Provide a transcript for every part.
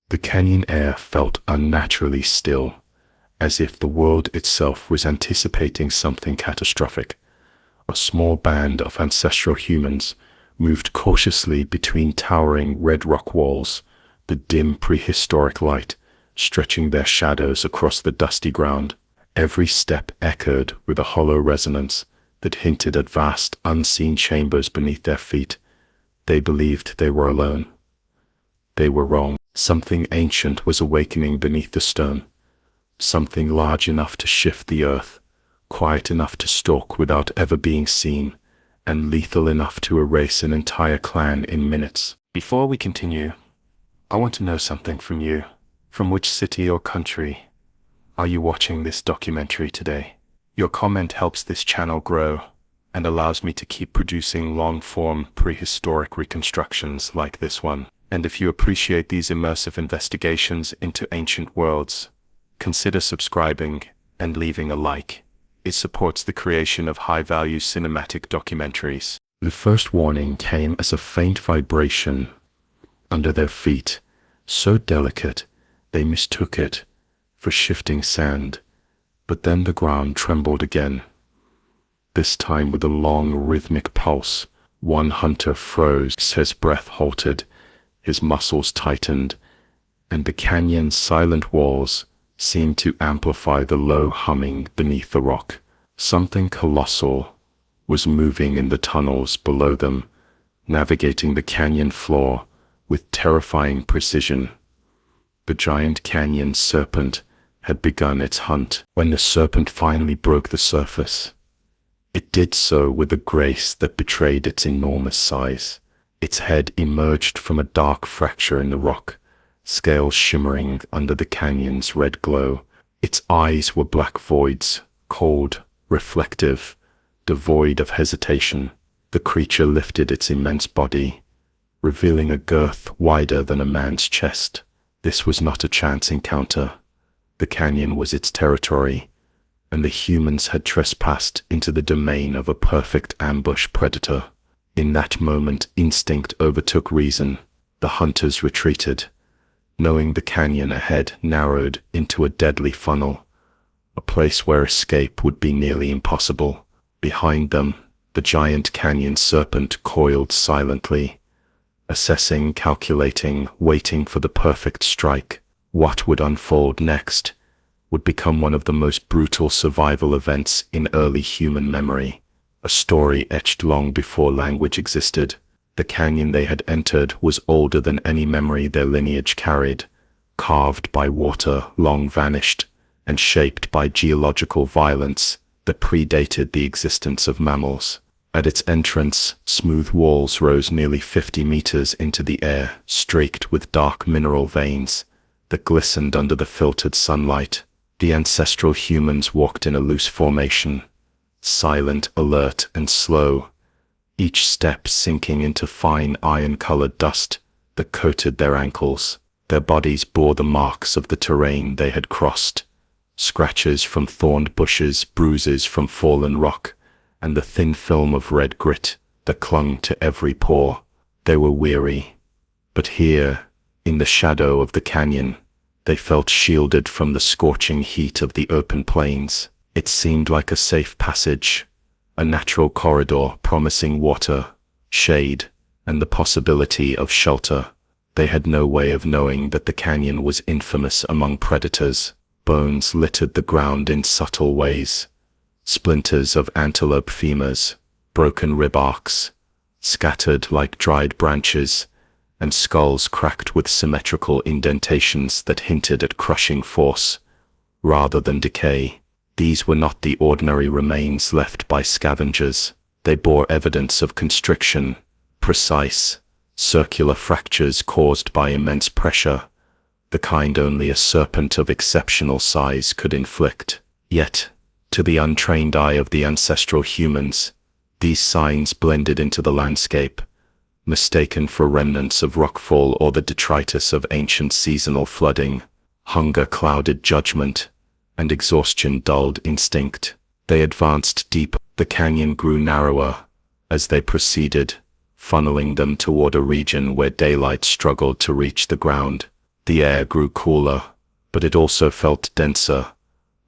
The canyon air felt unnaturally still, as if the world itself was anticipating something catastrophic. A small band of ancestral humans moved cautiously between towering red rock walls, the dim prehistoric light stretching their shadows across the dusty ground. Every step echoed with a hollow resonance that hinted at vast, unseen chambers beneath their feet. They believed they were alone. They were wrong. Something ancient was awakening beneath the stone. Something large enough to shift the earth, quiet enough to stalk without ever being seen, and lethal enough to erase an entire clan in minutes. Before we continue, I want to know something from you. From which city or country are you watching this documentary today? Your comment helps this channel grow and allows me to keep producing long-form prehistoric reconstructions like this one. And if you appreciate these immersive investigations into ancient worlds, consider subscribing and leaving a like. It supports the creation of high-value cinematic documentaries. The first warning came as a faint vibration under their feet, so delicate they mistook it for shifting sand. But then the ground trembled again, this time with a long rhythmic pulse. One hunter froze, his breath halted, his muscles tightened, and the canyon's silent walls seemed to amplify the low humming beneath the rock. Something colossal was moving in the tunnels below them, navigating the canyon floor with terrifying precision. The Giant Canyon Serpent had begun its hunt. When the serpent finally broke the surface, it did so with a grace that betrayed its enormous size. Its head emerged from a dark fracture in the rock, scales shimmering under the canyon's red glow. Its eyes were black voids, cold, reflective, devoid of hesitation. The creature lifted its immense body, revealing a girth wider than a man's chest. This was not a chance encounter. The canyon was its territory, and the humans had trespassed into the domain of a perfect ambush predator. In that moment, instinct overtook reason. The hunters retreated, knowing the canyon ahead narrowed into a deadly funnel, a place where escape would be nearly impossible. Behind them, the Giant Canyon Serpent coiled silently, assessing, calculating, waiting for the perfect strike. What would unfold next would become one of the most brutal survival events in early human memory, a story etched long before language existed. The canyon they had entered was older than any memory their lineage carried, carved by water long vanished, and shaped by geological violence that predated the existence of mammals. At its entrance, smooth walls rose nearly 50 meters into the air, streaked with dark mineral veins that glistened under the filtered sunlight. The ancestral humans walked in a loose formation, silent, alert, and slow, each step sinking into fine iron-colored dust that coated their ankles. Their bodies bore the marks of the terrain they had crossed, scratches from thorned bushes, bruises from fallen rock, and the thin film of red grit that clung to every pore. They were weary, but here, in the shadow of the canyon, they felt shielded from the scorching heat of the open plains. It seemed like a safe passage, a natural corridor promising water, shade, and the possibility of shelter. They had no way of knowing that the canyon was infamous among predators. Bones littered the ground in subtle ways. Splinters of antelope femurs, broken rib arcs, scattered like dried branches, and skulls cracked with symmetrical indentations that hinted at crushing force, rather than decay. These were not the ordinary remains left by scavengers. They bore evidence of constriction, precise, circular fractures caused by immense pressure, the kind only a serpent of exceptional size could inflict. Yet, to the untrained eye of the ancestral humans, these signs blended into the landscape, mistaken for remnants of rockfall or the detritus of ancient seasonal flooding. Hunger clouded judgment, and exhaustion dulled instinct. They advanced deep. The canyon grew narrower as they proceeded, funneling them toward a region where daylight struggled to reach the ground. The air grew cooler, but it also felt denser,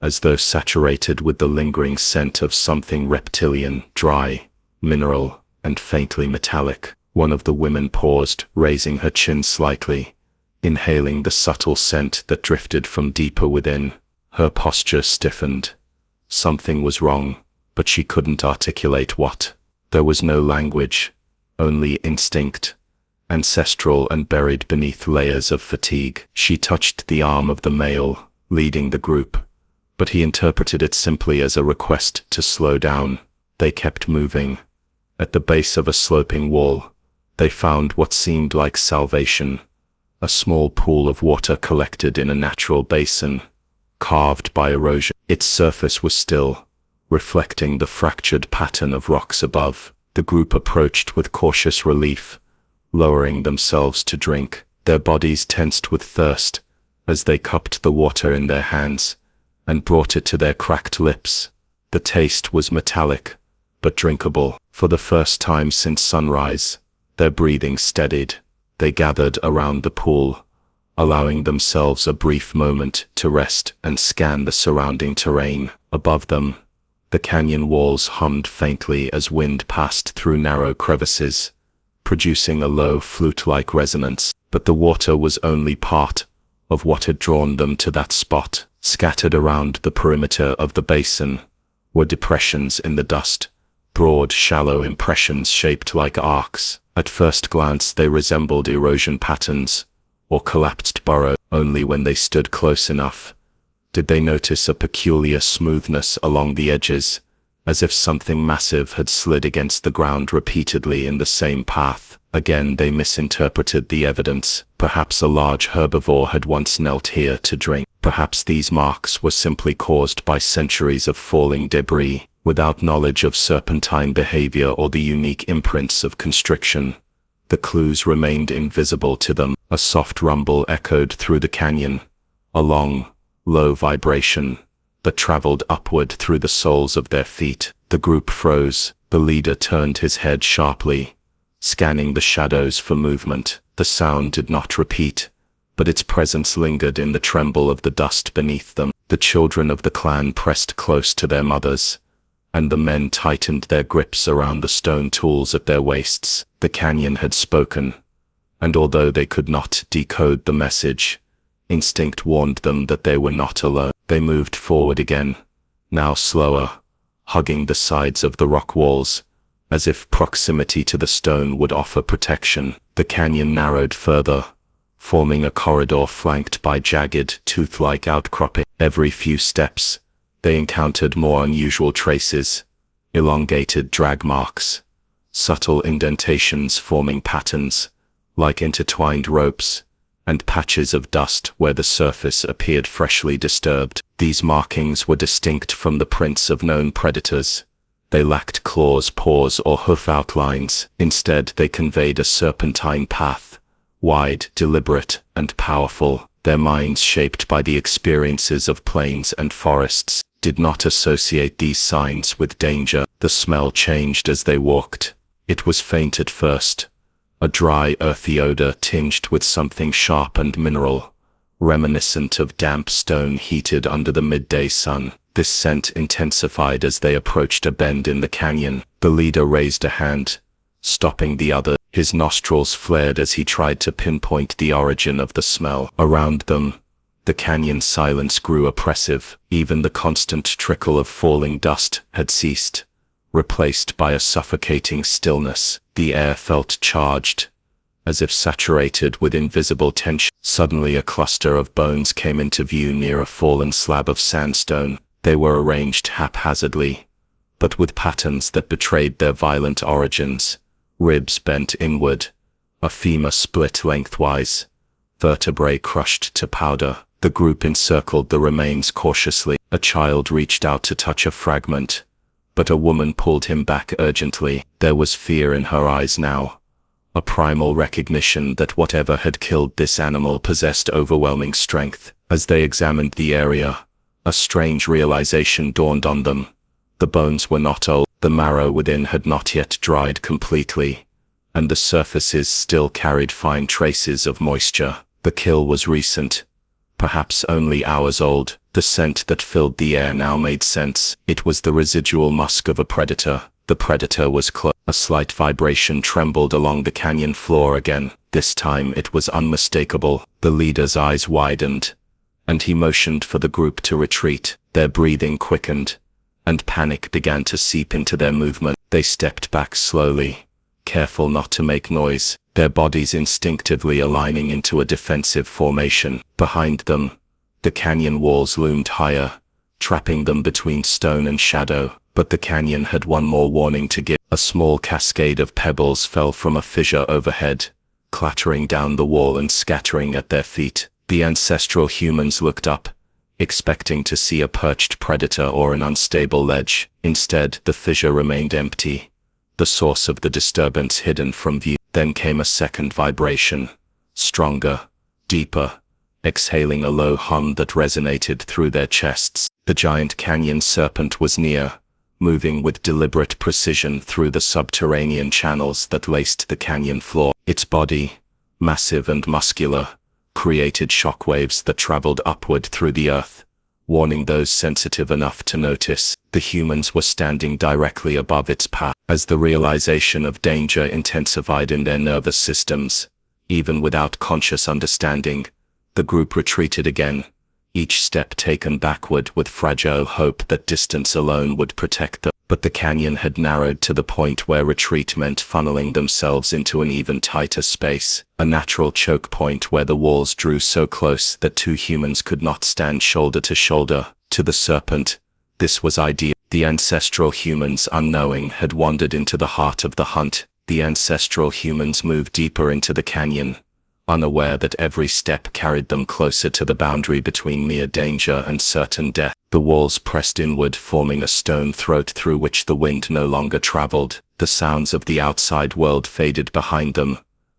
as though saturated with the lingering scent of something reptilian, dry, mineral, and faintly metallic. One of the women paused, raising her chin slightly, inhaling the subtle scent that drifted from deeper within. Her posture stiffened. Something was wrong, but she couldn't articulate what. There was no language, only instinct, ancestral and buried beneath layers of fatigue. She touched the arm of the male, leading the group, but he interpreted it simply as a request to slow down. They kept moving. At the base of a sloping wall, they found what seemed like salvation. A small pool of water collected in a natural basin, carved by erosion. Its surface was still, reflecting the fractured pattern of rocks above. The group approached with cautious relief, lowering themselves to drink. Their bodies tensed with thirst as they cupped the water in their hands and brought it to their cracked lips. The taste was metallic, but drinkable. For the first time since sunrise, their breathing steadied. They gathered around the pool, allowing themselves a brief moment to rest and scan the surrounding terrain. Above them, the canyon walls hummed faintly as wind passed through narrow crevices, producing a low flute-like resonance. But the water was only part of what had drawn them to that spot. Scattered around the perimeter of the basin were depressions in the dust, broad, shallow impressions shaped like arcs. At first glance they resembled erosion patterns or collapsed burrows. Only when they stood close enough did they notice a peculiar smoothness along the edges, as if something massive had slid against the ground repeatedly in the same path. Again they misinterpreted the evidence. Perhaps a large herbivore had once knelt here to drink. Perhaps these marks were simply caused by centuries of falling debris, without knowledge of serpentine behavior or the unique imprints of constriction. The clues remained invisible to them. A soft rumble echoed through the canyon, a long, low vibration that traveled upward through the soles of their feet. The group froze. The leader turned his head sharply, scanning the shadows for movement. The sound did not repeat, but its presence lingered in the tremble of the dust beneath them. The children of the clan pressed close to their mothers, and the men tightened their grips around the stone tools at their waists. The canyon had spoken, and although they could not decode the message, instinct warned them that they were not alone. They moved forward again, now slower, hugging the sides of the rock walls, as if proximity to the stone would offer protection. The canyon narrowed further, forming a corridor flanked by jagged, tooth-like outcropping. Every few steps, they encountered more unusual traces, elongated drag marks, subtle indentations forming patterns, like intertwined ropes, and patches of dust where the surface appeared freshly disturbed. These markings were distinct from the prints of known predators. They lacked claws, paws, or hoof outlines. Instead, they conveyed a serpentine path, wide, deliberate, and powerful. Their minds, shaped by the experiences of plains and forests, did not associate these signs with danger. The smell changed as they walked. It was faint at first, a dry, earthy odor tinged with something sharp and mineral, reminiscent of damp stone heated under the midday sun. This scent intensified as they approached a bend in the canyon. The leader raised a hand, stopping the other. His nostrils flared as he tried to pinpoint the origin of the smell. Around them, the canyon silence grew oppressive. Even the constant trickle of falling dust had ceased, replaced by a suffocating stillness. The air felt charged, as if saturated with invisible tension. Suddenly a cluster of bones came into view near a fallen slab of sandstone. They were arranged haphazardly, but with patterns that betrayed their violent origins. Ribs bent inward, a femur split lengthwise, vertebrae crushed to powder. The group encircled the remains cautiously. A child reached out to touch a fragment, but a woman pulled him back urgently. There was fear in her eyes now, a primal recognition that whatever had killed this animal possessed overwhelming strength. As they examined the area, a strange realization dawned on them. The bones were not old, the marrow within had not yet dried completely, and the surfaces still carried fine traces of moisture. The kill was recent, perhaps only hours old. The scent that filled the air now made sense. It was the residual musk of a predator. The predator was close. A slight vibration trembled along the canyon floor again. This time it was unmistakable. The leader's eyes widened, and he motioned for the group to retreat. Their breathing quickened, and panic began to seep into their movement. They stepped back slowly, careful not to make noise, their bodies instinctively aligning into a defensive formation. Behind them, the canyon walls loomed higher, trapping them between stone and shadow. But the canyon had one more warning to give. A small cascade of pebbles fell from a fissure overhead, clattering down the wall and scattering at their feet. The ancestral humans looked up, expecting to see a perched predator or an unstable ledge. Instead, the fissure remained empty, the source of the disturbance hidden from view. Then came a second vibration, stronger, deeper, exhaling a low hum that resonated through their chests. The giant canyon serpent was near, moving with deliberate precision through the subterranean channels that laced the canyon floor. Its body, massive and muscular, created shockwaves that traveled upward through the earth, warning those sensitive enough to notice. The humans were standing directly above its path. As the realization of danger intensified in their nervous systems, even without conscious understanding, the group retreated again, each step taken backward with fragile hope that distance alone would protect them. But the canyon had narrowed to the point where retreat meant funneling themselves into an even tighter space, a natural choke point where the walls drew so close that two humans could not stand shoulder to shoulder. To the serpent, this was ideal. The ancestral humans, unknowing, had wandered into the heart of the hunt. The ancestral humans moved deeper into the canyon, unaware that every step carried them closer to the boundary between mere danger and certain death. The walls pressed inward, forming a stone throat through which the wind no longer traveled. The sounds of the outside world faded behind them,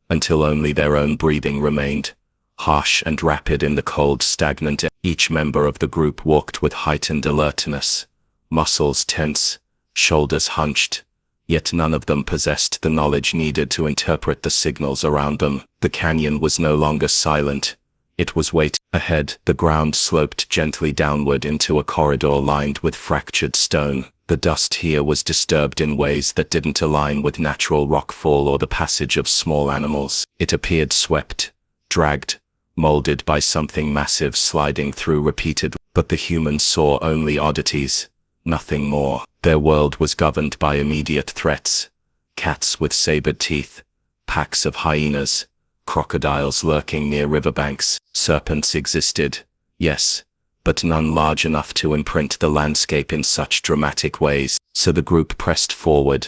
until only their own breathing remained, harsh and rapid in the cold, stagnant air. Each member of the group walked with heightened alertness, muscles tense, shoulders hunched, yet none of them possessed the knowledge needed to interpret the signals around them. The canyon was no longer silent. It was waiting. Ahead, the ground sloped gently downward into a corridor lined with fractured stone. The dust here was disturbed in ways that didn't align with natural rockfall or the passage of small animals. It appeared swept, dragged, molded by something massive sliding through repeatedly. But the humans saw only oddities, nothing more. Their world was governed by immediate threats: cats with sabered teeth, packs of hyenas, crocodiles lurking near riverbanks. Serpents existed, yes, but none large enough to imprint the landscape in such dramatic ways. So the group pressed forward,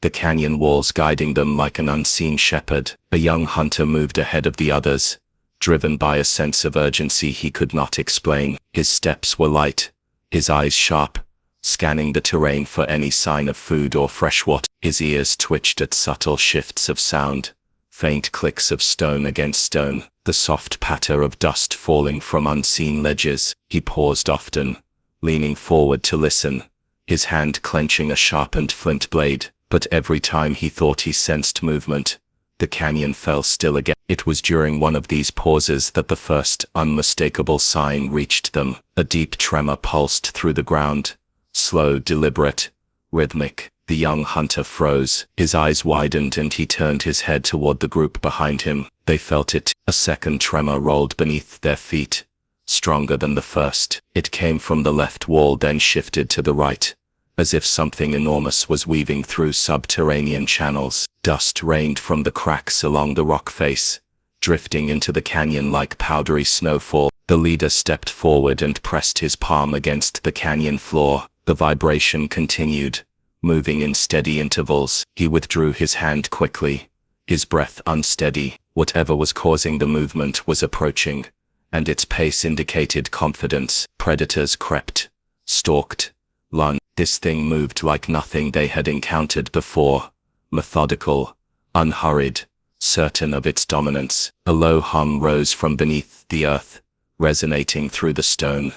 the canyon walls guiding them like an unseen shepherd. A young hunter moved ahead of the others, driven by a sense of urgency he could not explain. His steps were light, his eyes sharp, scanning the terrain for any sign of food or fresh water. His ears twitched at subtle shifts of sound, faint clicks of stone against stone, the soft patter of dust falling from unseen ledges. He paused often, leaning forward to listen, his hand clenching a sharpened flint blade. But every time he thought he sensed movement, the canyon fell still again. It was during one of these pauses that the first unmistakable sign reached them. A deep tremor pulsed through the ground, slow, deliberate, rhythmic. The young hunter froze. His eyes widened and he turned his head toward the group behind him. They felt it. A second tremor rolled beneath their feet, stronger than the first. It came from the left wall, then shifted to the right, as if something enormous was weaving through subterranean channels. Dust rained from the cracks along the rock face, drifting into the canyon like powdery snowfall. The leader stepped forward and pressed his palm against the canyon floor. The vibration continued, moving in steady intervals. He withdrew his hand quickly, his breath unsteady. Whatever was causing the movement was approaching, and its pace indicated confidence. Predators crept, stalked, lunged. This thing moved like nothing they had encountered before, methodical, unhurried, certain of its dominance. A low hum rose from beneath the earth, resonating through the stone,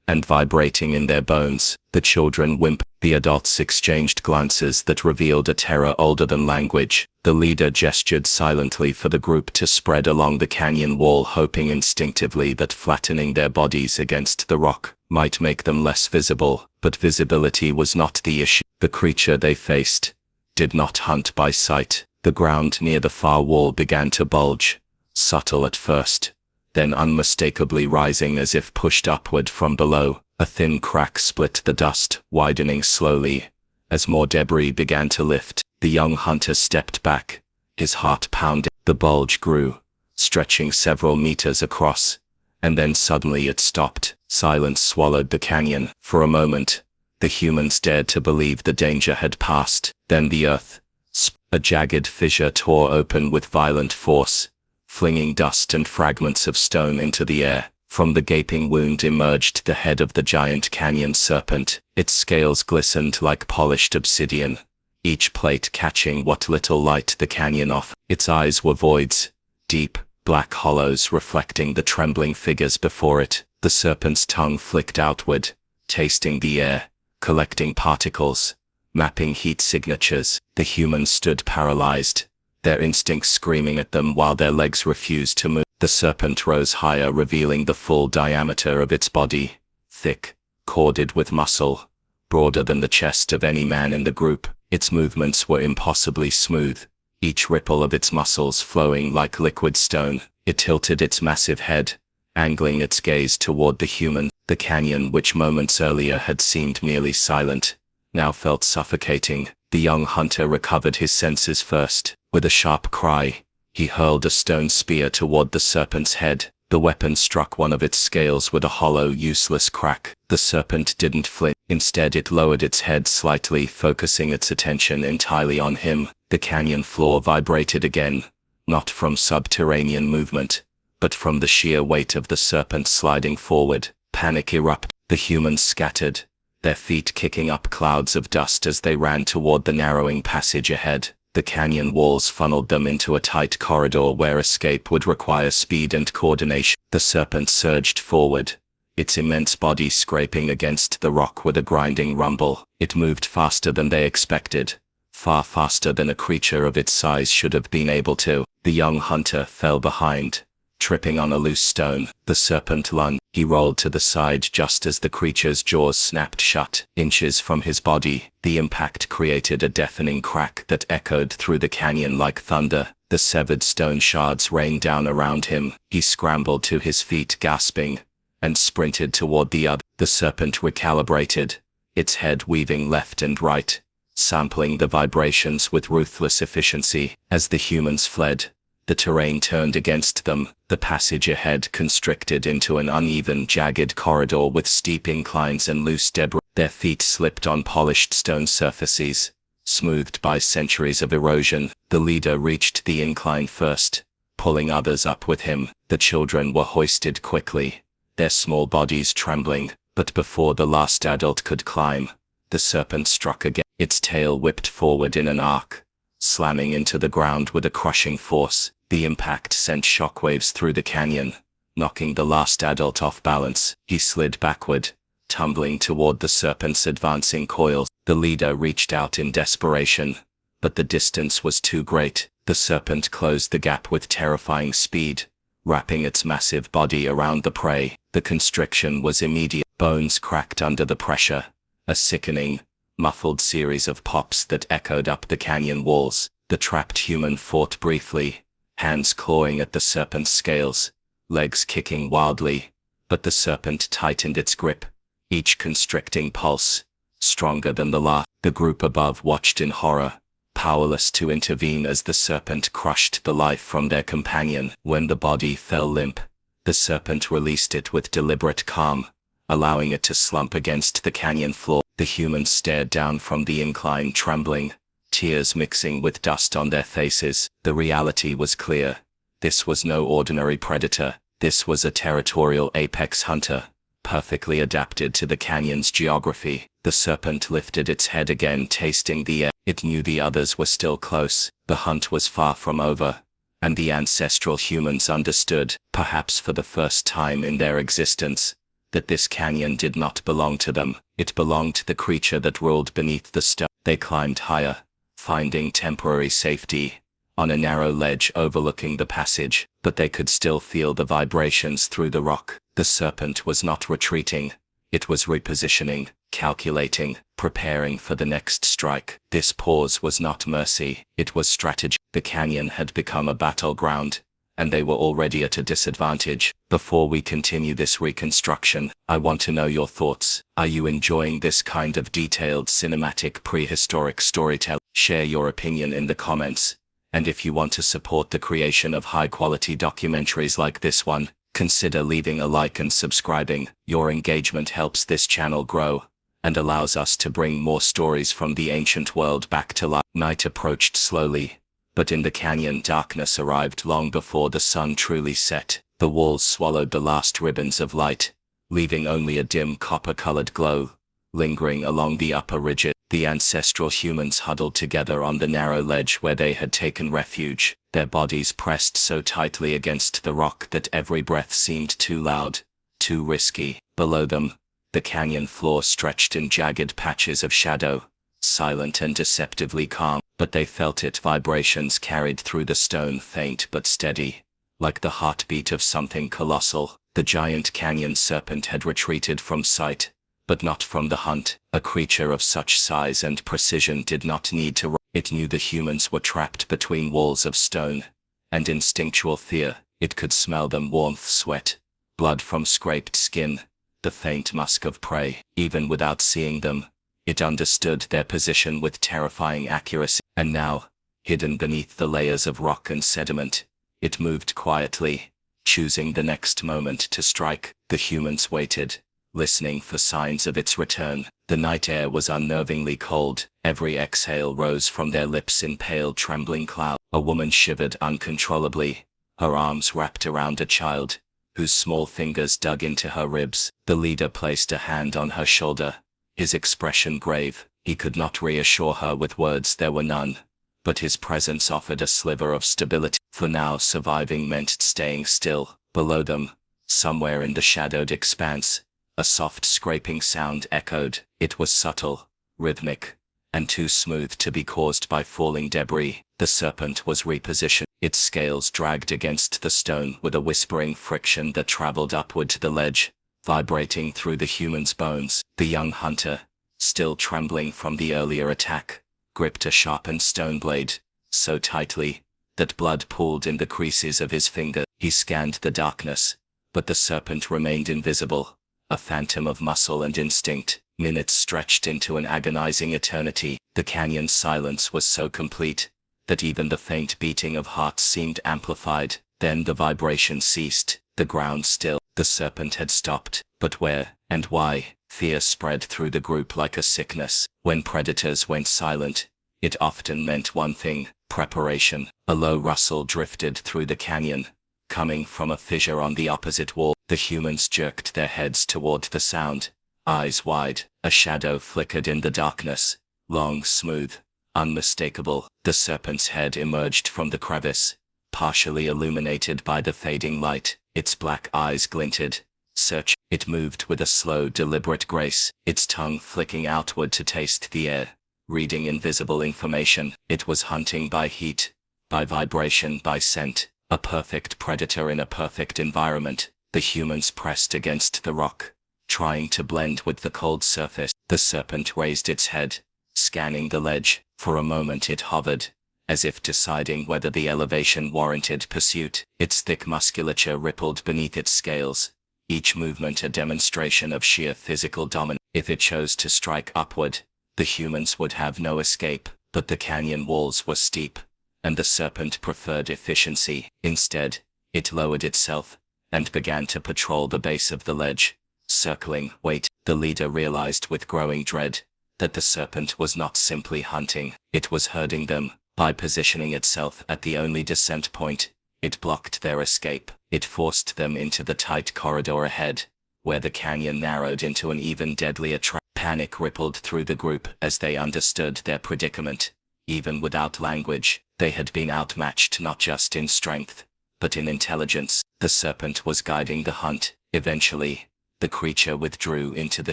and vibrating in their bones. The children whimpered. The adults exchanged glances that revealed a terror older than language. The leader gestured silently for the group to spread along the canyon wall, hoping instinctively that flattening their bodies against the rock might make them less visible, but visibility was not the issue. The creature they faced did not hunt by sight. The ground near the far wall began to bulge, subtle at first, then unmistakably rising as if pushed upward from below. A thin crack split the dust, widening slowly. As more debris began to lift, the young hunter stepped back, his heart pounding. The bulge grew, stretching several meters across, and then suddenly it stopped. Silence swallowed the canyon. For a moment, the humans dared to believe the danger had passed. Then the earth split. A jagged fissure tore open with violent force, flinging dust and fragments of stone into the air. From the gaping wound emerged the head of the giant canyon serpent. Its scales glistened like polished obsidian, each plate catching what little light the canyon offered. Its eyes were voids, deep, black hollows reflecting the trembling figures before it. The serpent's tongue flicked outward, tasting the air, collecting particles, mapping heat signatures. The humans stood paralyzed, their instincts screaming at them while their legs refused to move. The serpent rose higher, revealing the full diameter of its body, thick, corded with muscle, broader than the chest of any man in the group. Its movements were impossibly smooth, each ripple of its muscles flowing like liquid stone. It tilted its massive head, angling its gaze toward the human. The canyon, which moments earlier had seemed merely silent, now felt suffocating. The young hunter recovered his senses first. With a sharp cry, he hurled a stone spear toward the serpent's head. The weapon struck one of its scales with a hollow, useless crack. The serpent didn't flinch. Instead, it lowered its head slightly, focusing its attention entirely on him. The canyon floor vibrated again, not from subterranean movement, but from the sheer weight of the serpent sliding forward. Panic erupted. The humans scattered, their feet kicking up clouds of dust as they ran toward the narrowing passage ahead. The canyon walls funneled them into a tight corridor where escape would require speed and coordination. The serpent surged forward, its immense body scraping against the rock with a grinding rumble. It moved faster than they expected, far faster than a creature of its size should have been able to. The young hunter fell behind, tripping on a loose stone. The serpent lunged. He rolled to the side just as the creature's jaws snapped shut. Inches from his body, the impact created a deafening crack that echoed through the canyon like thunder. The severed stone shards rained down around him. He scrambled to his feet, gasping, and sprinted toward the other. The serpent recalibrated, its head weaving left and right, sampling the vibrations with ruthless efficiency. As the humans fled, the terrain turned against them. The passage ahead constricted into an uneven, jagged corridor with steep inclines and loose debris. Their feet slipped on polished stone surfaces, smoothed by centuries of erosion. The leader reached the incline first, pulling others up with him. The children were hoisted quickly, their small bodies trembling. But before the last adult could climb, the serpent struck again. Its tail whipped forward in an arc, slamming into the ground with a crushing force. The impact sent shockwaves through the canyon, knocking the last adult off balance. He slid backward, tumbling toward the serpent's advancing coils. The leader reached out in desperation, but the distance was too great. The serpent closed the gap with terrifying speed, wrapping its massive body around the prey. The constriction was immediate. Bones cracked under the pressure, a sickening, muffled series of pops that echoed up the canyon walls. The trapped human fought briefly, hands clawing at the serpent's scales, legs kicking wildly, but the serpent tightened its grip, each constricting pulse stronger than the last. The group above watched in horror, powerless to intervene as the serpent crushed the life from their companion. When the body fell limp, the serpent released it with deliberate calm, allowing it to slump against the canyon floor. The humans stared down from the incline, trembling, tears mixing with dust on their faces. The reality was clear. This was no ordinary predator. This was a territorial apex hunter, perfectly adapted to the canyon's geography. The serpent lifted its head again, tasting the air. It knew the others were still close. The hunt was far from over, and the ancestral humans understood, perhaps for the first time in their existence, that this canyon did not belong to them. It belonged to the creature that ruled beneath the stone. They climbed higher, finding temporary safety on a narrow ledge overlooking the passage, but they could still feel the vibrations through the rock. The serpent was not retreating. It was repositioning, calculating, preparing for the next strike. This pause was not mercy, it was strategy. The canyon had become a battleground, and they were already at a disadvantage. Before we continue this reconstruction, I want to know your thoughts. Are you enjoying this kind of detailed cinematic prehistoric storytelling? Share your opinion in the comments. And if you want to support the creation of high-quality documentaries like this one, consider leaving a like and subscribing. Your engagement helps this channel grow and allows us to bring more stories from the ancient world back to life. Night approached slowly, but in the canyon darkness arrived long before the sun truly set. The walls swallowed the last ribbons of light, leaving only a dim copper-colored glow lingering along the upper ridges. The ancestral humans huddled together on the narrow ledge where they had taken refuge, their bodies pressed so tightly against the rock that every breath seemed too loud, too risky. Below them, the canyon floor stretched in jagged patches of shadow, silent and deceptively calm, but they felt it. Vibrations carried through the stone, faint but steady, like the heartbeat of something colossal. The giant canyon serpent had retreated from sight, but not from the hunt. A creature of such size and precision did not need to run. It knew the humans were trapped between walls of stone, and instinctual fear. It could smell them: warmth, sweat, blood from scraped skin, the faint musk of prey. Even without seeing them, it understood their position with terrifying accuracy. And now, hidden beneath the layers of rock and sediment, it moved quietly, choosing the next moment to strike. The humans waited, listening for signs of its return. The night air was unnervingly cold. Every exhale rose from their lips in pale, trembling clouds. A woman shivered uncontrollably, her arms wrapped around a child, whose small fingers dug into her ribs. The leader placed a hand on her shoulder, his expression grave. He could not reassure her with words, there were none, but his presence offered a sliver of stability. For now, surviving meant staying still. Below them, somewhere in the shadowed expanse, a soft scraping sound echoed. It was subtle, rhythmic, and too smooth to be caused by falling debris. The serpent was repositioned. Its scales dragged against the stone with a whispering friction that traveled upward to the ledge, vibrating through the human's bones. The young hunter, still trembling from the earlier attack, gripped a sharpened stone blade so tightly that blood pooled in the creases of his finger. He scanned the darkness, but the serpent remained invisible, a phantom of muscle and instinct. Minutes stretched into an agonizing eternity. The canyon's silence was so complete that even the faint beating of hearts seemed amplified. Then the vibration ceased, the ground still. The serpent had stopped, but where and why? Fear spread through the group like a sickness. When predators went silent, it often meant one thing: preparation. A low rustle drifted through the canyon, coming from a fissure on the opposite wall. The humans jerked their heads toward the sound, eyes wide. A shadow flickered in the darkness, long, smooth, unmistakable. The serpent's head emerged from the crevice, partially illuminated by the fading light. Its black eyes glinted. Search. It moved with a slow, deliberate grace, its tongue flicking outward to taste the air, reading invisible information. It was hunting by heat, by vibration, by scent. A perfect predator in a perfect environment. The humans pressed against the rock, trying to blend with the cold surface. The serpent raised its head, scanning the ledge. For a moment it hovered, as if deciding whether the elevation warranted pursuit. Its thick musculature rippled beneath its scales, each movement a demonstration of sheer physical dominance. If it chose to strike upward, the humans would have no escape. But the canyon walls were steep, and the serpent preferred efficiency. Instead, it lowered itself and began to patrol the base of the ledge, circling. Wait. The leader realized with growing dread that the serpent was not simply hunting, it was herding them. By positioning itself at the only descent point, it blocked their escape. It forced them into the tight corridor ahead, where the canyon narrowed into an even deadlier trap. Panic rippled through the group as they understood their predicament. Even without language, they had been outmatched not just in strength, but in intelligence. The serpent was guiding the hunt. Eventually, The creature withdrew into the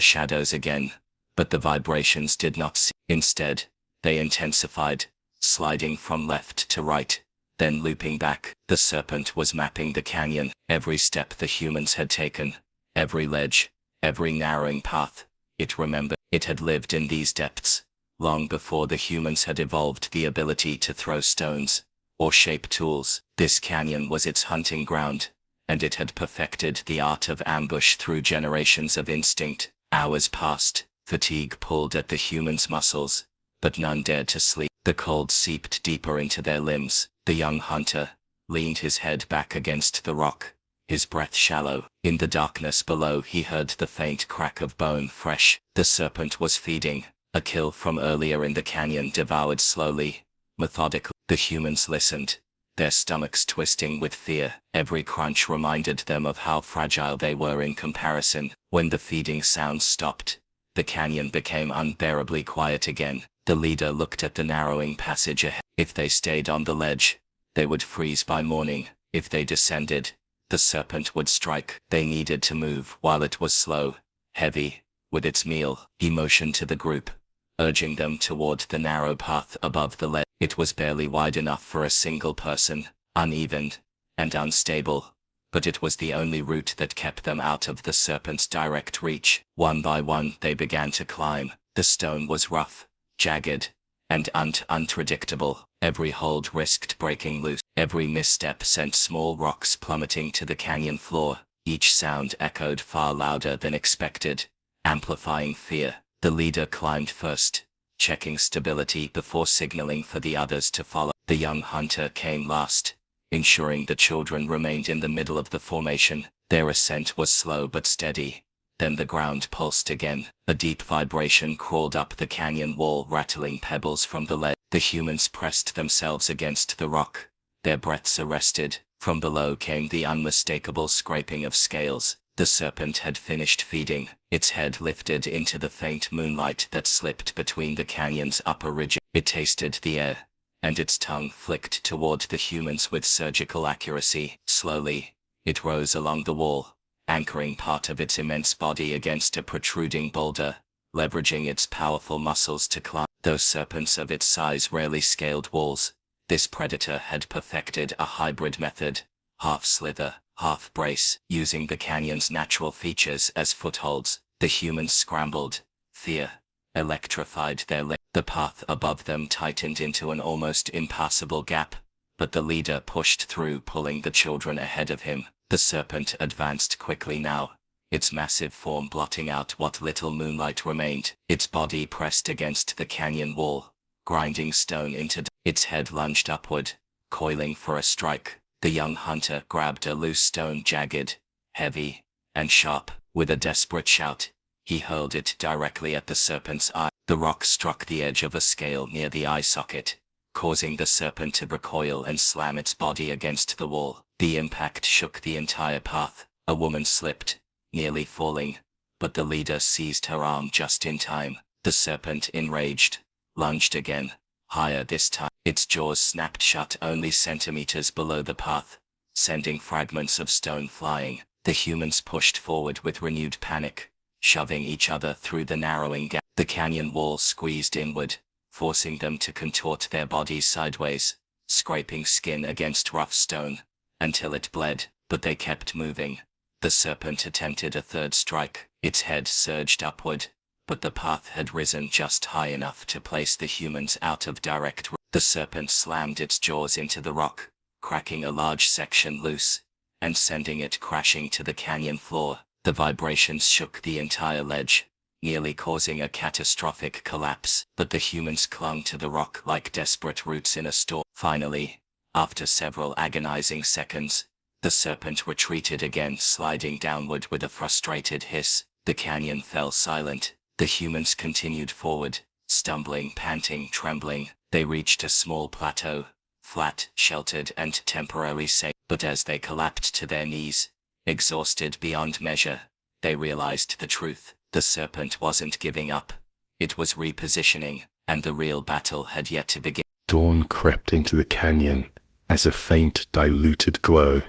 shadows again, but the vibrations did not cease. Instead, they intensified, sliding from left to right, then looping back. The serpent was mapping the canyon, every step the humans had taken, every ledge, every narrowing path. It remembered it had lived in these depths, long before the humans had evolved the ability to throw stones or shape tools. This canyon was its hunting ground, and it had perfected the art of ambush through generations of instinct. Hours passed, fatigue pulled at the humans' muscles, but none dared to sleep. The cold seeped deeper into their limbs. The young hunter leaned his head back against the rock, his breath shallow. In the darkness below he heard the faint crack of bone fresh. The serpent was feeding, a kill from earlier in the canyon devoured slowly, methodically. The humans listened, their stomachs twisting with fear. Every crunch reminded them of how fragile they were in comparison. When the feeding sounds stopped, the canyon became unbearably quiet again. The leader looked at the narrowing passage ahead. If they stayed on the ledge, they would freeze by morning. If they descended, the serpent would strike. They needed to move while it was slow, heavy, with its meal. He motioned to the group, urging them toward the narrow path above the ledge. It was barely wide enough for a single person, uneven and unstable, but it was the only route that kept them out of the serpent's direct reach. One by one they began to climb. The stone was rough, jagged, and unpredictable. Every hold risked breaking loose. Every misstep sent small rocks plummeting to the canyon floor. Each sound echoed far louder than expected, amplifying fear. The leader climbed first, checking stability before signaling for the others to follow. The young hunter came last, ensuring the children remained in the middle of the formation. Their ascent was slow but steady. Then the ground pulsed again. A deep vibration crawled up the canyon wall, rattling pebbles from the ledge. The humans pressed themselves against the rock, their breaths arrested. From below came the unmistakable scraping of scales. The serpent had finished feeding, its head lifted into the faint moonlight that slipped between the canyon's upper ridges. It tasted the air, and its tongue flicked toward the humans with surgical accuracy. Slowly, it rose along the wall, anchoring part of its immense body against a protruding boulder, leveraging its powerful muscles to climb. Those serpents of its size rarely scaled walls. This predator had perfected a hybrid method, half slither, half brace, using the canyon's natural features as footholds. The humans scrambled, fear electrified their legs. The path above them tightened into an almost impassable gap, but the leader pushed through, pulling the children ahead of him. The serpent advanced quickly now, its massive form blotting out what little moonlight remained. Its body pressed against the canyon wall, grinding stone into its head lunged upward, coiling for a strike. The young hunter grabbed a loose stone, jagged, heavy, and sharp. With a desperate shout, he hurled it directly at the serpent's eye. The rock struck the edge of a scale near the eye socket, causing the serpent to recoil and slam its body against the wall. The impact shook the entire path. A woman slipped, nearly falling, but the leader seized her arm just in time. The serpent, enraged, lunged again, higher this time. Its jaws snapped shut only centimeters below the path, sending fragments of stone flying. The humans pushed forward with renewed panic, shoving each other through the narrowing gap. The canyon wall squeezed inward, forcing them to contort their bodies sideways, scraping skin against rough stone, until it bled, but they kept moving. The serpent attempted a third strike. Its head surged upward, but the path had risen just high enough to place the humans out of direct reach. The serpent slammed its jaws into the rock, cracking a large section loose, and sending it crashing to the canyon floor. The vibrations shook the entire ledge, nearly causing a catastrophic collapse. But the humans clung to the rock like desperate roots in a storm. Finally, after several agonizing seconds, the serpent retreated again, sliding downward with a frustrated hiss. The canyon fell silent. The humans continued forward, stumbling, panting, trembling. They reached a small plateau, flat, sheltered, and temporarily safe. But as they collapsed to their knees, exhausted beyond measure, they realized the truth. The serpent wasn't giving up. It was repositioning, and the real battle had yet to begin. Dawn crept into the canyon as a faint, diluted glow,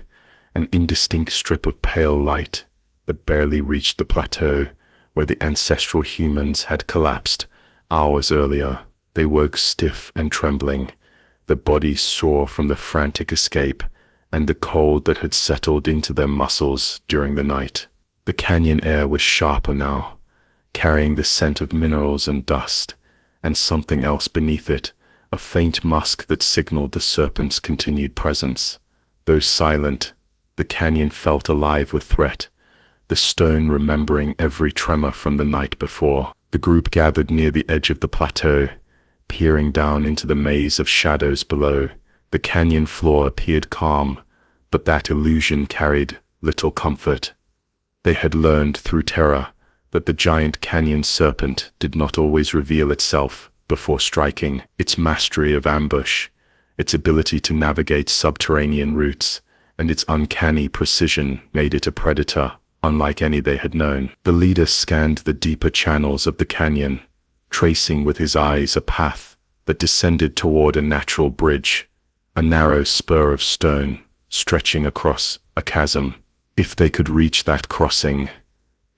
an indistinct strip of pale light, but barely reached the plateau where the ancestral humans had collapsed hours earlier. They woke stiff and trembling, their bodies sore from the frantic escape and the cold that had settled into their muscles during the night. The canyon air was sharper now, carrying the scent of minerals and dust, and something else beneath it, a faint musk that signaled the serpent's continued presence. Though silent, the canyon felt alive with threat, the stone remembering every tremor from the night before. The group gathered near the edge of the plateau, peering down into the maze of shadows below. The canyon floor appeared calm, but that illusion carried little comfort. They had learned through terror that the giant canyon serpent did not always reveal itself before striking. Its mastery of ambush, its ability to navigate subterranean routes, and its uncanny precision made it a predator unlike any they had known. The leader scanned the deeper channels of the canyon, tracing with his eyes a path that descended toward a natural bridge, a narrow spur of stone stretching across a chasm. If they could reach that crossing,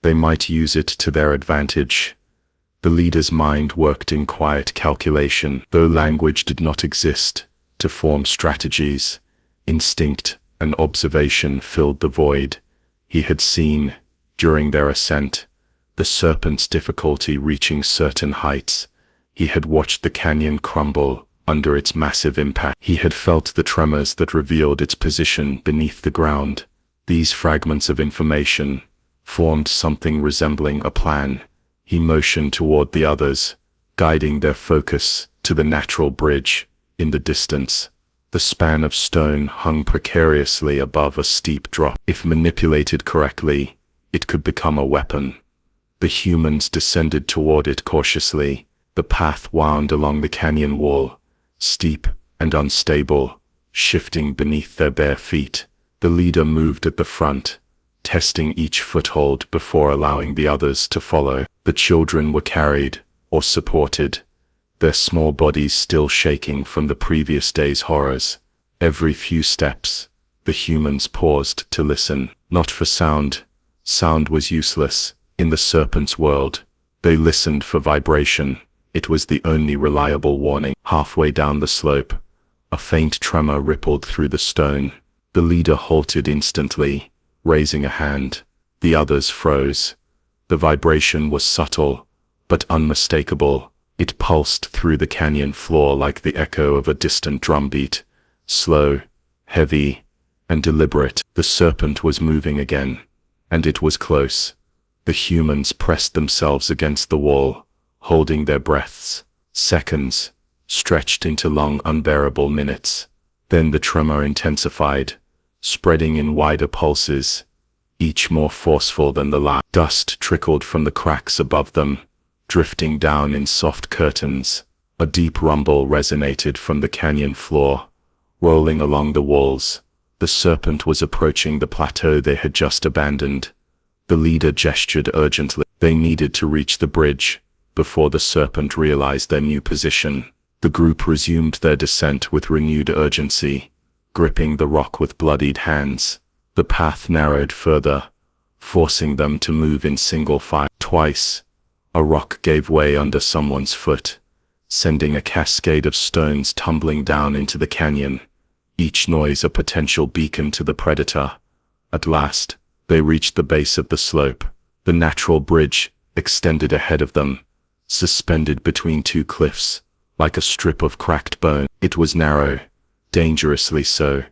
they might use it to their advantage. The leader's mind worked in quiet calculation, though language did not exist to form strategies. Instinct and observation filled the void. He had seen, during their ascent, the serpent's difficulty reaching certain heights. He had watched the canyon crumble under its massive impact. He had felt the tremors that revealed its position beneath the ground. These fragments of information formed something resembling a plan. He motioned toward the others, guiding their focus to the natural bridge in the distance. The span of stone hung precariously above a steep drop. If manipulated correctly, it could become a weapon. The humans descended toward it cautiously. The path wound along the canyon wall, steep and unstable, shifting beneath their bare feet. The leader moved at the front, testing each foothold before allowing the others to follow. The children were carried or supported, their small bodies still shaking from the previous day's horrors. Every few steps, the humans paused to listen, not for sound. Sound was useless in the serpent's world. They listened for vibration. It was the only reliable warning. Halfway down the slope, a faint tremor rippled through the stone. The leader halted instantly, raising a hand. The others froze. The vibration was subtle, but unmistakable. It pulsed through the canyon floor like the echo of a distant drumbeat, slow, heavy, and deliberate. The serpent was moving again, and it was close. The humans pressed themselves against the wall, holding their breaths. Seconds stretched into long, unbearable minutes. Then the tremor intensified, spreading in wider pulses, each more forceful than the last. Dust trickled from the cracks above them, drifting down in soft curtains. A deep rumble resonated from the canyon floor, rolling along the walls. The serpent was approaching the plateau they had just abandoned. The leader gestured urgently. They needed to reach the bridge before the serpent realized their new position. The group resumed their descent with renewed urgency, gripping the rock with bloodied hands. The path narrowed further, forcing them to move in single file. Twice, a rock gave way under someone's foot, sending a cascade of stones tumbling down into the canyon, each noise a potential beacon to the predator. At last, they reached the base of the slope. The natural bridge extended ahead of them, suspended between two cliffs, like a strip of cracked bone. It was narrow, dangerously so,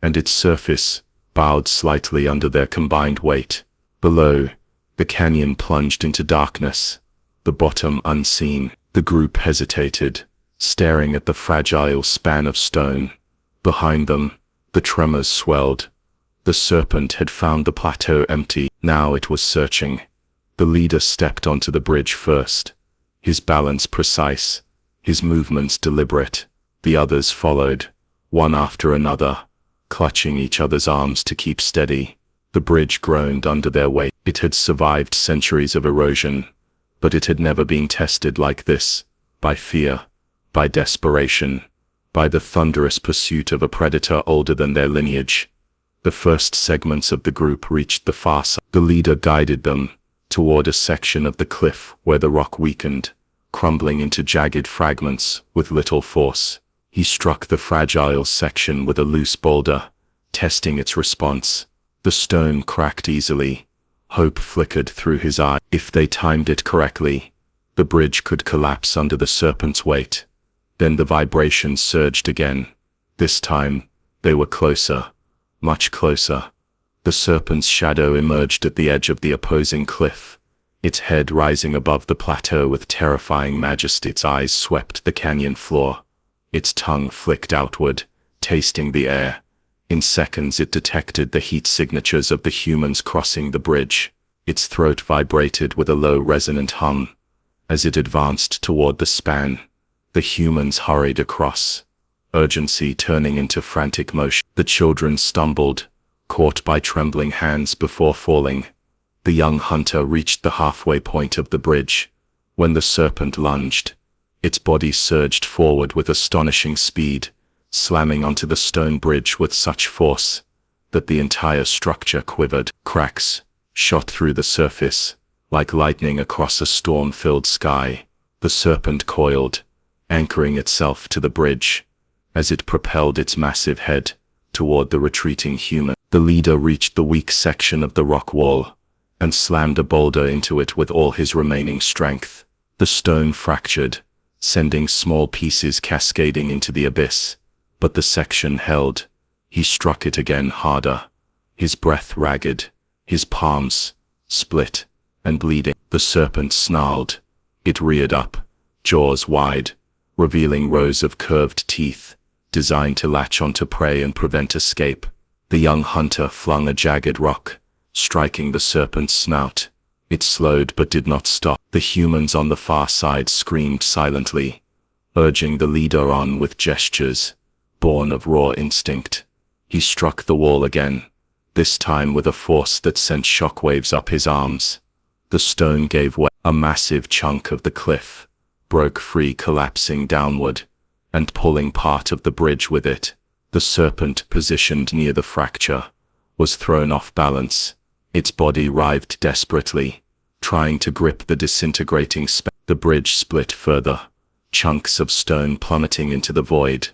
and its surface bowed slightly under their combined weight. Below, the canyon plunged into darkness, the bottom unseen. The group hesitated, staring at the fragile span of stone. Behind them, the tremors swelled. The serpent had found the plateau empty. Now it was searching. The leader stepped onto the bridge first, his balance precise, his movements deliberate. The others followed, one after another, clutching each other's arms to keep steady. The bridge groaned under their weight. It had survived centuries of erosion, but it had never been tested like this, by fear, by desperation, by the thunderous pursuit of a predator older than their lineage. The first segments of the group reached the far side. The leader guided them toward a section of the cliff where the rock weakened, crumbling into jagged fragments with little force. He struck the fragile section with a loose boulder, testing its response. The stone cracked easily. Hope flickered through his eye. If they timed it correctly, the bridge could collapse under the serpent's weight. Then the vibrations surged again. This time, they were closer, much closer. The serpent's shadow emerged at the edge of the opposing cliff, its head rising above the plateau with terrifying majesty. Its eyes swept the canyon floor. Its tongue flicked outward, tasting the air. In seconds it detected the heat signatures of the humans crossing the bridge. Its throat vibrated with a low resonant hum. As it advanced toward the span, the humans hurried across, urgency turning into frantic motion. The children stumbled, caught by trembling hands before falling. The young hunter reached the halfway point of the bridge. When the serpent lunged, its body surged forward with astonishing speed, slamming onto the stone bridge with such force that the entire structure quivered. Cracks shot through the surface, like lightning across a storm-filled sky. The serpent coiled, anchoring itself to the bridge, as it propelled its massive head toward the retreating human. The leader reached the weak section of the rock wall and slammed a boulder into it with all his remaining strength. The stone fractured, sending small pieces cascading into the abyss. But the section held. He struck it again harder, his breath ragged, his palms split and bleeding. The serpent snarled. It reared up, jaws wide, revealing rows of curved teeth, designed to latch onto prey and prevent escape. The young hunter flung a jagged rock, striking the serpent's snout. It slowed but did not stop. The humans on the far side screamed silently, urging the leader on with gestures born of raw instinct. He struck the wall again, this time with a force that sent shockwaves up his arms. The stone gave way. A massive chunk of the cliff broke free, collapsing downward and pulling part of the bridge with it. The serpent, positioned near the fracture, was thrown off balance. Its body writhed desperately, trying to grip the disintegrating span. The bridge split further, chunks of stone plummeting into the void.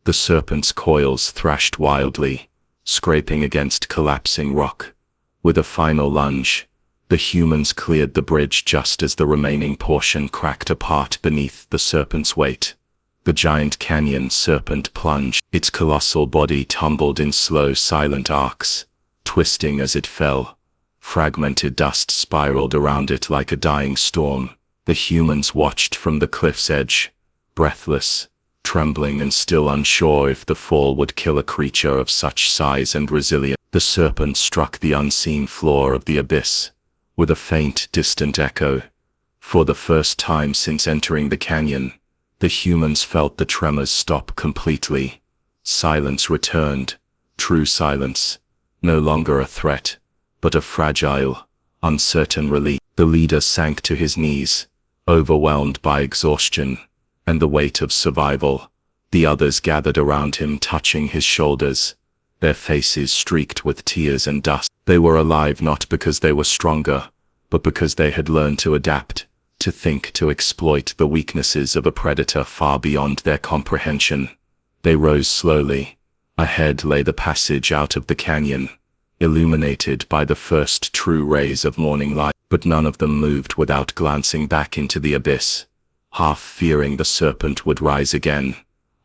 The serpent's coils thrashed wildly, scraping against collapsing rock. With a final lunge, the humans cleared the bridge just as the remaining portion cracked apart beneath the serpent's weight. The giant canyon serpent plunged. Its colossal body tumbled in slow, silent arcs, twisting as it fell. Fragmented dust spiraled around it like a dying storm. The humans watched from the cliff's edge, breathless, trembling and still unsure if the fall would kill a creature of such size and resilience. The serpent struck the unseen floor of the abyss, with a faint, distant echo. For the first time since entering the canyon, the humans felt the tremors stop completely. Silence returned, true silence, no longer a threat, but a fragile, uncertain relief. The leader sank to his knees, overwhelmed by exhaustion and the weight of survival. The others gathered around him, touching his shoulders, their faces streaked with tears and dust. They were alive not because they were stronger, but because they had learned to adapt, to think, to exploit the weaknesses of a predator far beyond their comprehension. They rose slowly. Ahead lay the passage out of the canyon, illuminated by the first true rays of morning light. But none of them moved without glancing back into the abyss, half fearing the serpent would rise again,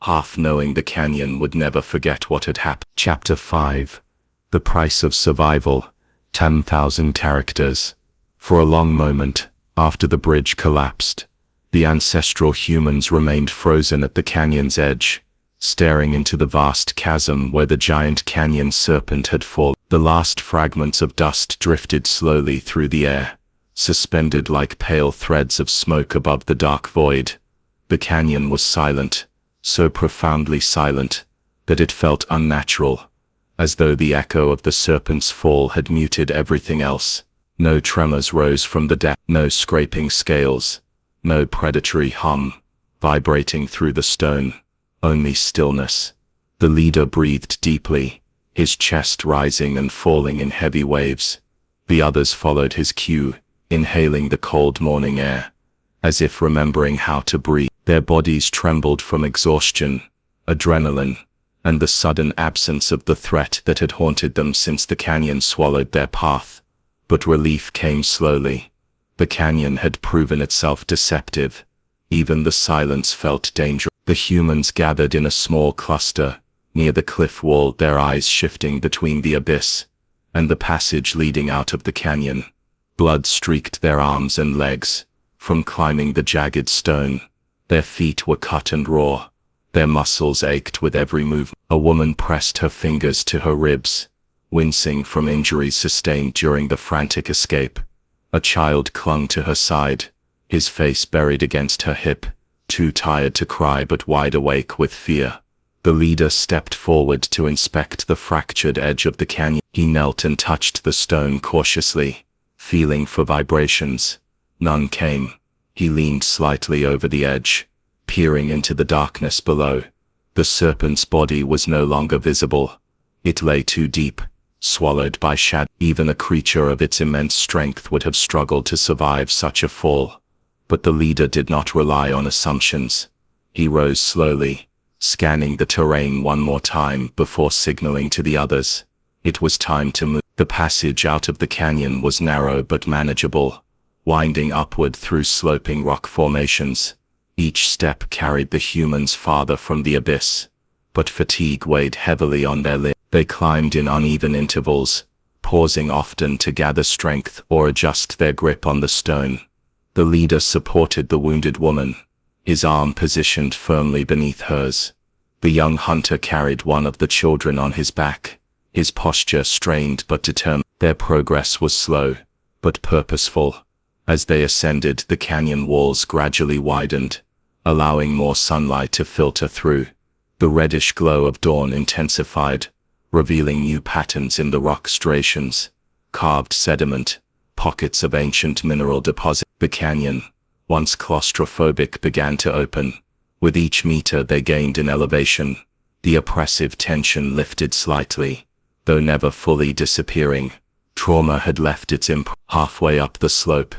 half knowing the canyon would never forget what had happened. Chapter 5. The Price of Survival. 10,000 characters. For a long moment, after the bridge collapsed, the ancestral humans remained frozen at the canyon's edge, staring into the vast chasm where the giant canyon serpent had fallen. The last fragments of dust drifted slowly through the air, suspended like pale threads of smoke above the dark void. The canyon was silent, so profoundly silent that it felt unnatural, as though the echo of the serpent's fall had muted everything else. No tremors rose from the depth, no scraping scales, no predatory hum vibrating through the stone, only stillness. The leader breathed deeply, his chest rising and falling in heavy waves. The others followed his cue, inhaling the cold morning air, as if remembering how to breathe. Their bodies trembled from exhaustion, adrenaline, and the sudden absence of the threat that had haunted them since the canyon swallowed their path. But relief came slowly. The canyon had proven itself deceptive. Even the silence felt dangerous. The humans gathered in a small cluster, near the cliff wall, their eyes shifting between the abyss and the passage leading out of the canyon. Blood streaked their arms and legs from climbing the jagged stone. Their feet were cut and raw. Their muscles ached with every move. A woman pressed her fingers to her ribs, wincing from injuries sustained during the frantic escape. A child clung to her side, his face buried against her hip, too tired to cry but wide awake with fear. The leader stepped forward to inspect the fractured edge of the canyon. He knelt and touched the stone cautiously, feeling for vibrations. None came. He leaned slightly over the edge, peering into the darkness below. The serpent's body was no longer visible. It lay too deep, swallowed by shadow. Even a creature of its immense strength would have struggled to survive such a fall. But the leader did not rely on assumptions. He rose slowly, scanning the terrain one more time before signaling to the others. It was time to move. The passage out of the canyon was narrow but manageable, winding upward through sloping rock formations. Each step carried the humans farther from the abyss, but fatigue weighed heavily on their limbs. They climbed in uneven intervals, pausing often to gather strength or adjust their grip on the stone. The leader supported the wounded woman, his arm positioned firmly beneath hers. The young hunter carried one of the children on his back, his posture strained but determined. Their progress was slow, but purposeful. As they ascended, the canyon walls gradually widened, allowing more sunlight to filter through. The reddish glow of dawn intensified, revealing new patterns in the rock striations, carved sediment, pockets of ancient mineral deposit. The canyon, once claustrophobic, began to open. With each meter they gained in elevation, the oppressive tension lifted slightly, though never fully disappearing. Trauma had left its imprint. Halfway up the slope,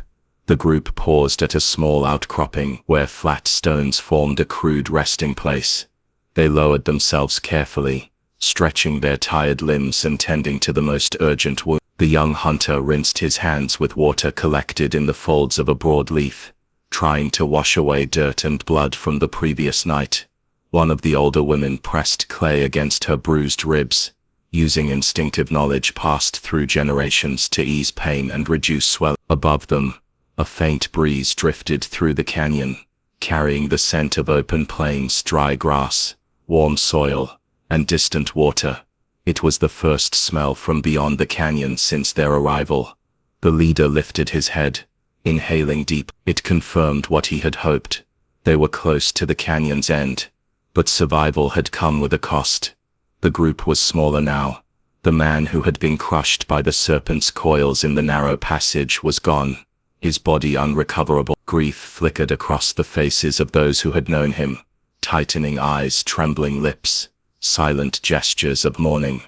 the group paused at a small outcropping where flat stones formed a crude resting place. They lowered themselves carefully, stretching their tired limbs and tending to the most urgent wound. The young hunter rinsed his hands with water collected in the folds of a broadleaf, trying to wash away dirt and blood from the previous night. One of the older women pressed clay against her bruised ribs, using instinctive knowledge passed through generations to ease pain and reduce swelling. Above them, a faint breeze drifted through the canyon, carrying the scent of open plains, dry grass, warm soil, and distant water. It was the first smell from beyond the canyon since their arrival. The leader lifted his head, inhaling deep. It confirmed what he had hoped. They were close to the canyon's end, but survival had come with a cost. The group was smaller now. The man who had been crushed by the serpent's coils in the narrow passage was gone, his body unrecoverable. Grief flickered across the faces of those who had known him, tightening eyes, trembling lips, silent gestures of mourning.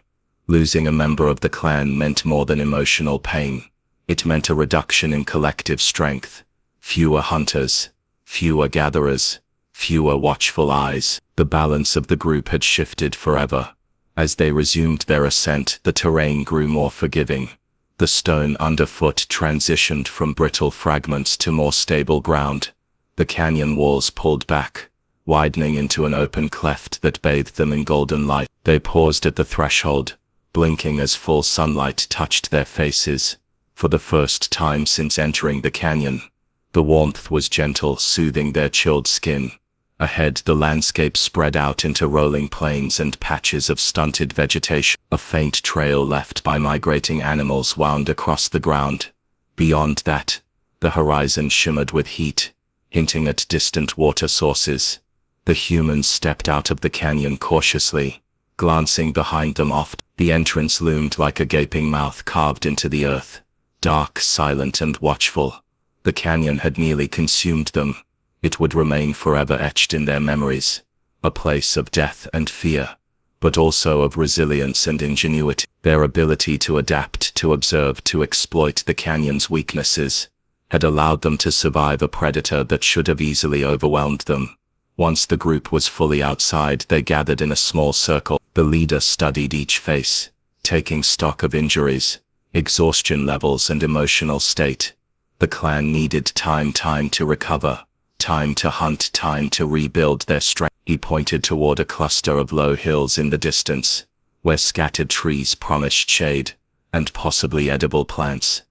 Losing a member of the clan meant more than emotional pain. It meant a reduction in collective strength. Fewer hunters, fewer gatherers, fewer watchful eyes. The balance of the group had shifted forever. As they resumed their ascent, the terrain grew more forgiving. The stone underfoot transitioned from brittle fragments to more stable ground. The canyon walls pulled back, widening into an open cleft that bathed them in golden light. They paused at the threshold, blinking as full sunlight touched their faces. For the first time since entering the canyon, the warmth was gentle, soothing their chilled skin. Ahead, the landscape spread out into rolling plains and patches of stunted vegetation. A faint trail left by migrating animals wound across the ground. Beyond that, the horizon shimmered with heat, hinting at distant water sources. The humans stepped out of the canyon cautiously, glancing behind them oft. The entrance loomed like a gaping mouth carved into the earth, dark, silent, and watchful. The canyon had nearly consumed them. It would remain forever etched in their memories, a place of death and fear, but also of resilience and ingenuity. Their ability to adapt, to observe, to exploit the canyon's weaknesses had allowed them to survive a predator that should have easily overwhelmed them. Once the group was fully outside, they gathered in a small circle. The leader studied each face, taking stock of injuries, exhaustion levels, and emotional state. The clan needed time to recover, time to hunt, time to rebuild their strength. He pointed toward a cluster of low hills in the distance, where scattered trees promised shade, and possibly edible plants.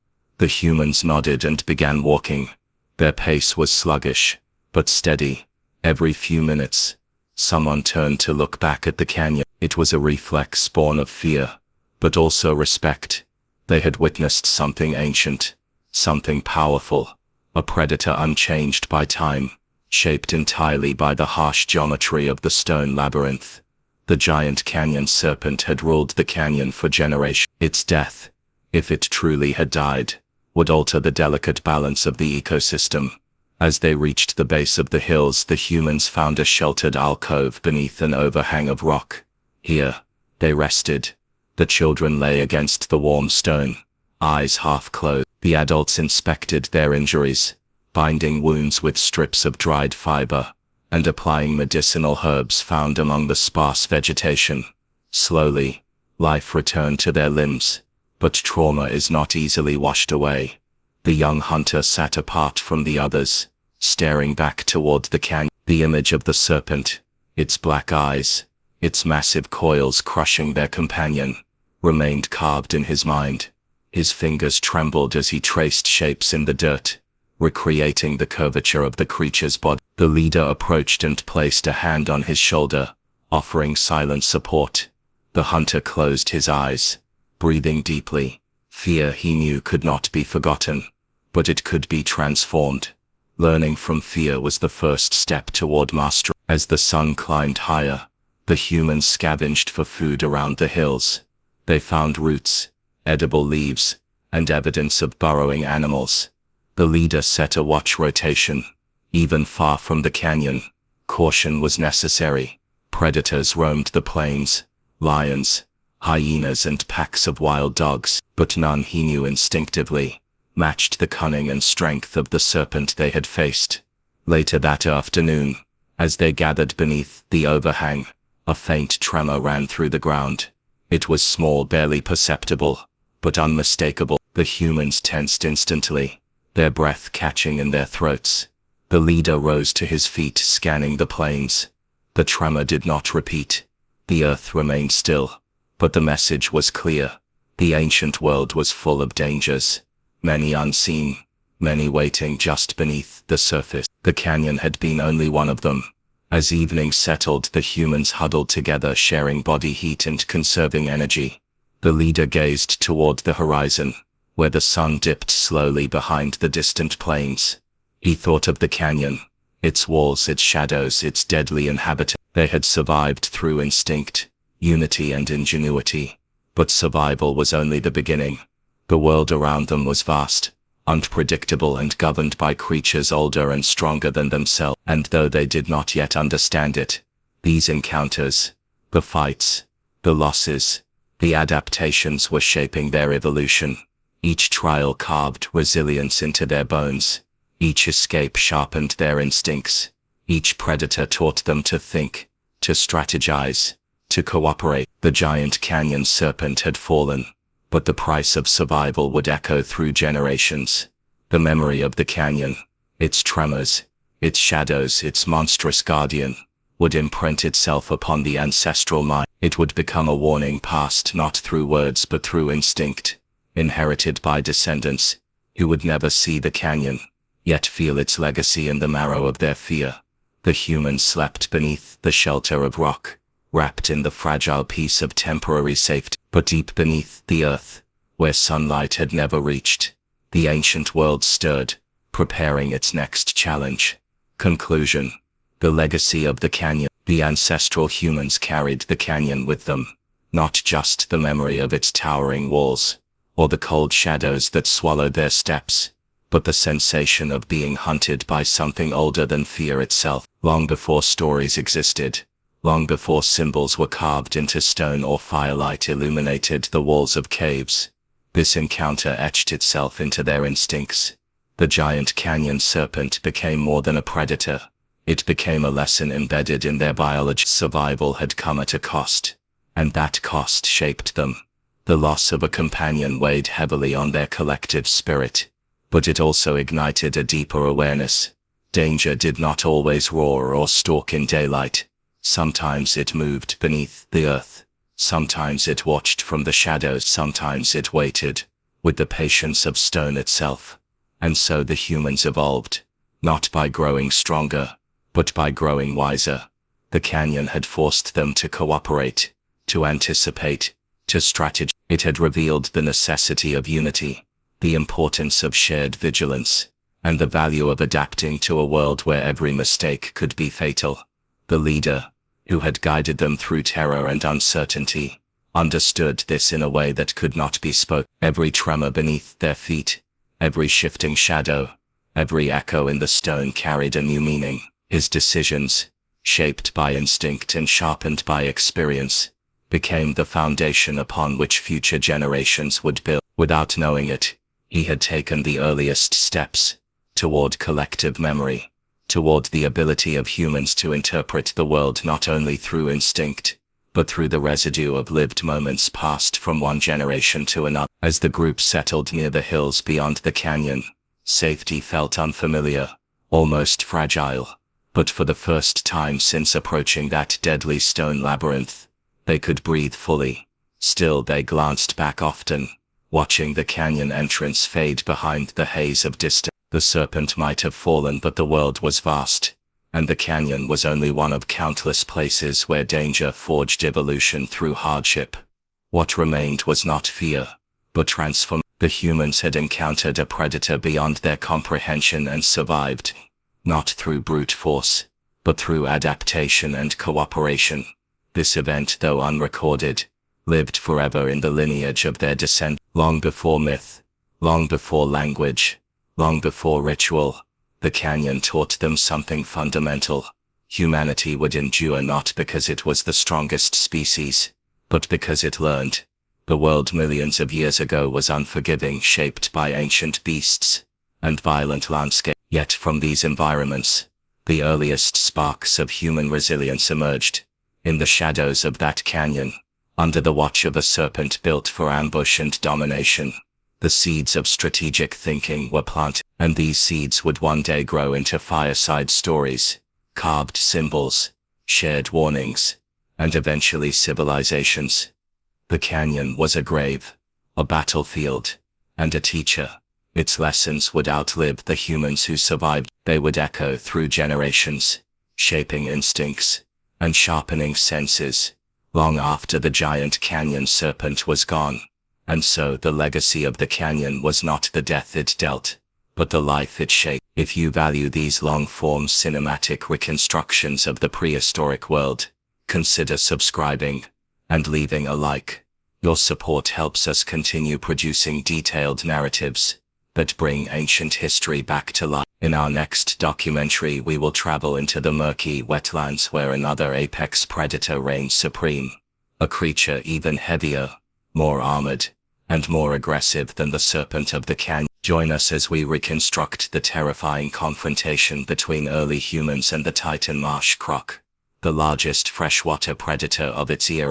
The humans nodded and began walking. Their pace was sluggish, but steady. Every few minutes, someone turned to look back at the canyon. It was a reflex born of fear, but also respect. They had witnessed something ancient, something powerful, a predator unchanged by time, shaped entirely by the harsh geometry of the stone labyrinth. The Giant Canyon Serpent had ruled the canyon for generations. Its death, if it truly had died, would alter the delicate balance of the ecosystem. As they reached the base of the hills, the humans found a sheltered alcove beneath an overhang of rock. Here, they rested. The children lay against the warm stone, eyes half closed. The adults inspected their injuries, binding wounds with strips of dried fiber, and applying medicinal herbs found among the sparse vegetation. Slowly, life returned to their limbs, but trauma is not easily washed away. The young hunter sat apart from the others, staring back toward the canyon. The image of the serpent, its black eyes, its massive coils crushing their companion, remained carved in his mind. His fingers trembled as he traced shapes in the dirt, recreating the curvature of the creature's body. The leader approached and placed a hand on his shoulder, offering silent support. The hunter closed his eyes, breathing deeply. Fear, he knew, could not be forgotten, but it could be transformed. Learning from fear was the first step toward mastery. As the sun climbed higher, the humans scavenged for food around the hills. They found roots, edible leaves, and evidence of burrowing animals. The leader set a watch rotation. Even far from the canyon, caution was necessary. Predators roamed the plains, lions, hyenas, and packs of wild dogs, but none, he knew instinctively, matched the cunning and strength of the serpent they had faced. Later that afternoon, as they gathered beneath the overhang, a faint tremor ran through the ground. It was small, barely perceptible, but unmistakable. The humans tensed instantly, their breath catching in their throats. The leader rose to his feet, scanning the plains. The tremor did not repeat. The earth remained still, but the message was clear. The ancient world was full of dangers, many unseen, many waiting just beneath the surface. The canyon had been only one of them. As evening settled, the humans huddled together, sharing body heat and conserving energy. The leader gazed toward the horizon, where the sun dipped slowly behind the distant plains. He thought of the canyon, its walls, its shadows, its deadly inhabitants. They had survived through instinct, unity, and ingenuity. But survival was only the beginning. The world around them was vast, unpredictable, and governed by creatures older and stronger than themselves. And though they did not yet understand it, these encounters, the fights, the losses, the adaptations were shaping their evolution. Each trial carved resilience into their bones. Each escape sharpened their instincts. Each predator taught them to think, to strategize, to cooperate. The Giant Canyon Serpent had fallen, but the price of survival would echo through generations. The memory of the canyon, its tremors, its shadows, its monstrous guardian, would imprint itself upon the ancestral mind. It would become a warning passed not through words but through instinct, inherited by descendants who would never see the canyon, yet feel its legacy in the marrow of their fear. The humans slept beneath the shelter of rock, wrapped in the fragile peace of temporary safety. But deep beneath the earth, where sunlight had never reached, the ancient world stirred, preparing its next challenge. Conclusion. The legacy of the canyon. The ancestral humans carried the canyon with them, not just the memory of its towering walls, or the cold shadows that swallowed their steps, but the sensation of being hunted by something older than fear itself. Long before stories existed, long before symbols were carved into stone or firelight illuminated the walls of caves. This encounter etched itself into their instincts. The giant canyon serpent became more than a predator. It became a lesson embedded in their biology. Survival had come at a cost, and that cost shaped them. The loss of a companion weighed heavily on their collective spirit, but it also ignited a deeper awareness. Danger did not always roar or stalk in daylight. Sometimes it moved beneath the earth. Sometimes it watched from the shadows. Sometimes it waited, with the patience of stone itself. And so the humans evolved, not by growing stronger, but by growing wiser. The canyon had forced them to cooperate, to anticipate, to strategize. It had revealed the necessity of unity, the importance of shared vigilance, and the value of adapting to a world where every mistake could be fatal. The leader, who had guided them through terror and uncertainty, understood this in a way that could not be spoken. Every tremor beneath their feet, every shifting shadow, every echo in the stone carried a new meaning. His decisions, shaped by instinct and sharpened by experience, became the foundation upon which future generations would build. Without knowing it, he had taken the earliest steps toward collective memory, toward the ability of humans to interpret the world not only through instinct, but through the residue of lived moments passed from one generation to another. As the group settled near the hills beyond the canyon, safety felt unfamiliar, almost fragile. But for the first time since approaching that deadly stone labyrinth, they could breathe fully. Still they glanced back often, watching the canyon entrance fade behind the haze of distance. The serpent might have fallen, but the world was vast, and the canyon was only one of countless places where danger forged evolution through hardship. What remained was not fear, but transformation. The humans had encountered a predator beyond their comprehension and survived, not through brute force, but through adaptation and cooperation. This event, though unrecorded, lived forever in the lineage of their descent. Long before myth, long before language, long before ritual, the canyon taught them something fundamental. Humanity would endure not because it was the strongest species, but because it learned. The world millions of years ago was unforgiving, shaped by ancient beasts and violent landscapes. Yet from these environments, the earliest sparks of human resilience emerged. In the shadows of that canyon, under the watch of a serpent built for ambush and domination, the seeds of strategic thinking were planted, and these seeds would one day grow into fireside stories, carved symbols, shared warnings, and eventually civilizations. The canyon was a grave, a battlefield, and a teacher. Its lessons would outlive the humans who survived. They would echo through generations, shaping instincts and sharpening senses, long after the giant canyon serpent was gone. And so the legacy of the canyon was not the death it dealt, but the life it shaped. If you value these long-form cinematic reconstructions of the prehistoric world, consider subscribing and leaving a like. Your support helps us continue producing detailed narratives that bring ancient history back to life. In our next documentary, we will travel into the murky wetlands where another apex predator reigns supreme, a creature even heavier, more armored, and more aggressive than the serpent of the canyon. Join us as we reconstruct the terrifying confrontation between early humans and the Titan Marsh Croc, the largest freshwater predator of its era.